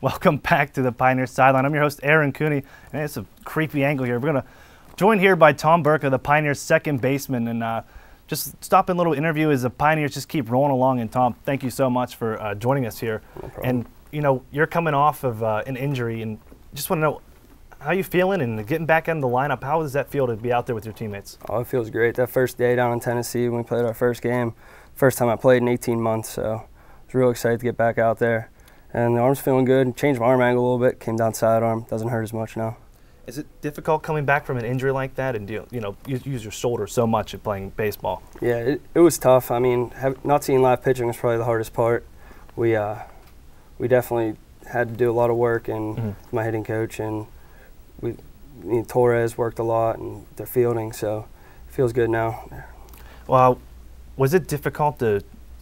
Welcome back to the Pioneer Sideline. I'm your host, Aaron Cooney, and it's a creepy angle here. We're going to join here by Tom Birko, the Pioneers' second baseman, and just stop in a little interview as the Pioneers just keep rolling along. And Tom, thank you so much for joining us here. No problem. And you know, you're coming off of an injury, and just want to know how you feeling and getting back into the lineup. How does that feel to be out there with your teammates? Oh, it feels great. That first day down in Tennessee when we played our first game, first time I played in 18 months, so I was real excited to get back out there. And the arm's feeling good. Changed my arm angle a little bit. Came down sidearm. Doesn't hurt as much now. Is it difficult coming back from an injury like that, and you use your shoulder so much at playing baseball? Yeah, it was tough. I mean, not seeing live pitching was probably the hardest part. We definitely had to do a lot of work, and my hitting coach and me and Torres worked a lot, and their fielding. So it feels good now. Well, was it difficult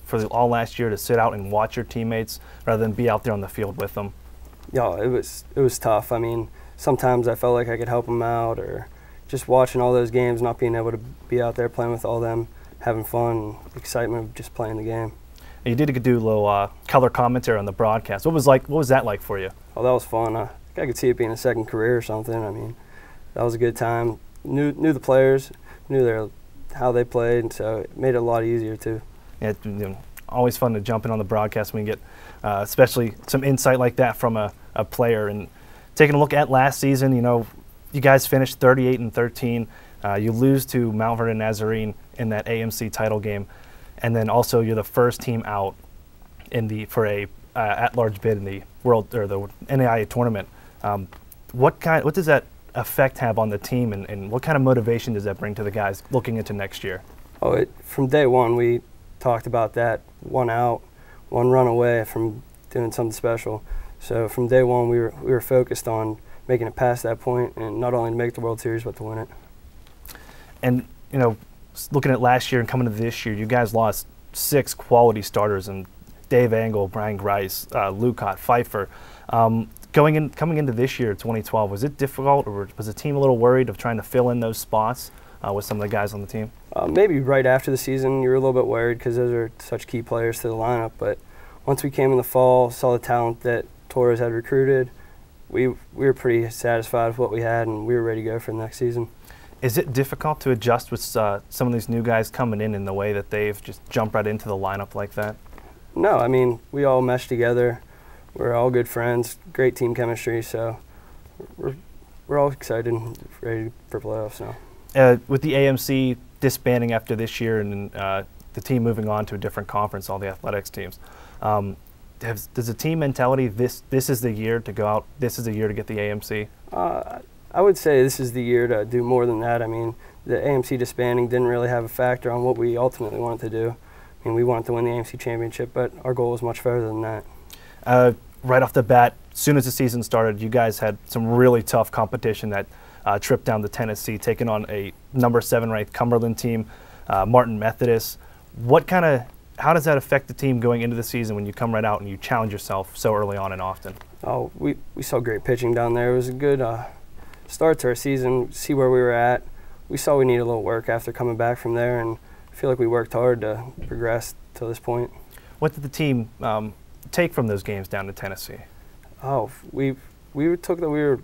for all last year to sit out and watch your teammates rather than be out there on the field with them? Yeah, it was tough. I mean, sometimes I felt like I could help them out, or just watching all those games, not being able to be out there playing with all them, having fun, excitement of just playing the game. And you did do a little color commentary on the broadcast. What was that like for you? Oh, that was fun. I could see it being a second career or something. I mean, that was a good time. Knew the players, knew how they played, and so it made it a lot easier too. Yeah, always fun to jump in on the broadcast when you get especially some insight like that from a player. And taking a look at last season, you guys finished 38-13. You lose to Mount Vernon Nazarene in that AMC title game, and then also you're the first team out for a at-large bid in the the NAIA tournament. What does that effect have on the team, and what kind of motivation does that bring to the guys looking into next year? Oh, from day one we talked about that, one out, one run away from doing something special. So from day one we were focused on making it past that point, and not only to make the World Series but to win it. And looking at last year and coming to this year, you guys lost 6 quality starters, and Dave Angle, Brian Grice, Lucott, Pfeiffer. Coming into this year, 2012, was it difficult, or was the team a little worried of trying to fill in those spots with some of the guys on the team? Maybe right after the season you were a little bit worried because those are such key players to the lineup, but once we came in the fall, saw the talent that Torres had recruited, we were pretty satisfied with what we had, and we were ready to go for the next season. Is it difficult to adjust with some of these new guys coming in the way that they've just jumped right into the lineup like that? No, I mean, we all mesh together. We're all good friends, great team chemistry, so we're all excited and ready for playoffs now. With the AMC disbanding after this year, and the team moving on to a different conference, all the athletics teams, does the team mentality, this is the year to go out, this is the year to get the AMC? I would say this is the year to do more than that. I mean, the AMC disbanding didn't really have a factor on what we ultimately wanted to do. I mean, we wanted to win the AMC championship, but our goal was much further than that. Right off the bat, as soon as the season started, you guys had some really tough competition that trip down to Tennessee, taking on a number 7 ranked Cumberland team, Martin Methodist. How does that affect the team going into the season when you come right out and you challenge yourself so early on and often? Oh, we saw great pitching down there. It was a good start to our season, see where we were at. We saw we needed a little work after coming back from there, and I feel like we worked hard to progress to this point. What did the team take from those games down to Tennessee? Oh, we took that we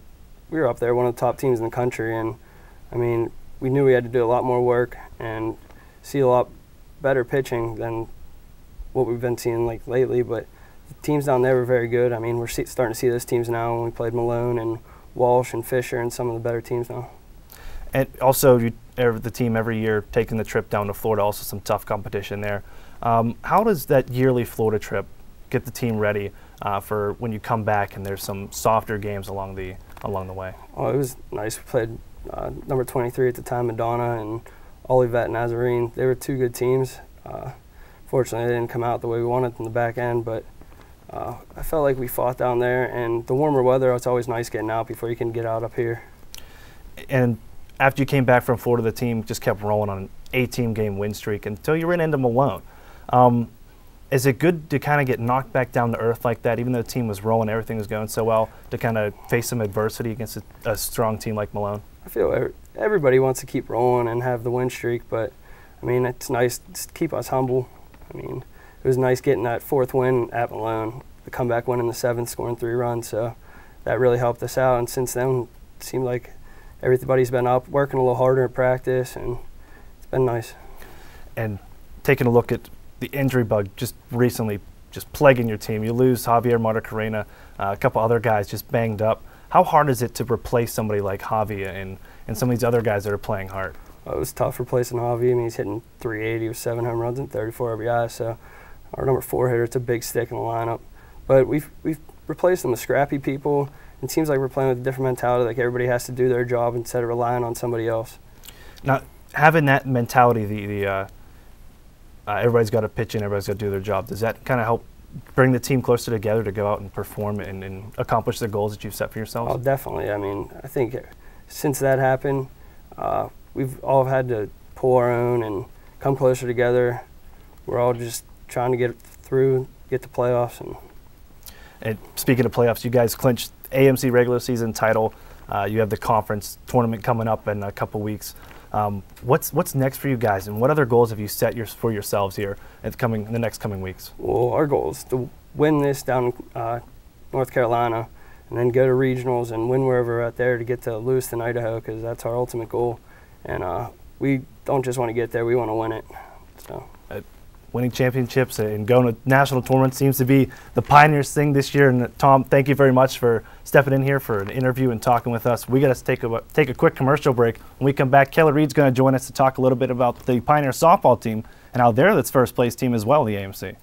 were up there, one of the top teams in the country, and I mean, we knew we had to do a lot more work and see a lot better pitching than what we've been seeing lately, but the teams down there were very good. I mean, we're starting to see those teams now when we played Malone and Walsh and Fisher and some of the better teams now. And also, the team every year taking the trip down to Florida, also some tough competition there. How does that yearly Florida trip get the team ready for when you come back and there's some softer games along the way? Oh, it was nice. We played number 23 at the time, Madonna, and Olivet Nazarene. They were 2 good teams. Fortunately, they didn't come out the way we wanted in the back end, but I felt like we fought down there, and the warmer weather, it's always nice getting out before you can get out up here. And after you came back from Florida, the team just kept rolling on an 18-game win streak until you ran into Malone. Is it good to kind of get knocked back down to earth like that, even though the team was rolling, everything was going so well, to kind of face some adversity against a strong team like Malone? I feel everybody wants to keep rolling and have the win streak, but I mean, it's nice to keep us humble. I mean, it was nice getting that 4th win at Malone. a comeback win in the 7th, scoring 3 runs. So that really helped us out. And since then, it seemed like everybody's been up, working a little harder in practice, and it's been nice. And taking a look at the injury bug just recently, just plaguing your team. You lose Javier Marticarena, a couple other guys just banged up. How hard is it to replace somebody like Javi and some of these other guys that are playing hard? It was tough replacing Javi. I mean, he's hitting 380 with 7 home runs and 34 RBIs. So our number 4 hitter, it's a big stick in the lineup. But we've replaced them with scrappy people. It seems like we're playing with a different mentality, like everybody has to do their job instead of relying on somebody else. Now, having that mentality, everybody's got to pitch in, everybody's got to do their job, does that kind of help bring the team closer together to go out and perform and accomplish the goals that you've set for yourselves? Oh, definitely. I mean, I think since that happened, we've all had to pull our own and come closer together. We're all just trying to get through, get the playoffs. And speaking of playoffs, you guys clinched AMC regular season title. You have the conference tournament coming up in a couple weeks. What's next for you guys, and what other goals have you set for yourselves here in the next coming weeks? Well, our goal is to win this down in North Carolina, and then go to regionals and win wherever we're out there to get to Lewiston, Idaho, because that's our ultimate goal. And we don't just want to get there; we want to win it. So. Winning championships and going to national tournaments seems to be the Pioneers thing this year. And Tom, thank you very much for stepping in here for an interview and talking with us. We got to take a quick commercial break. When we come back, Kelly Reed's going to join us to talk a little bit about the Pioneer softball team and how they're the first place team as well, the AMC.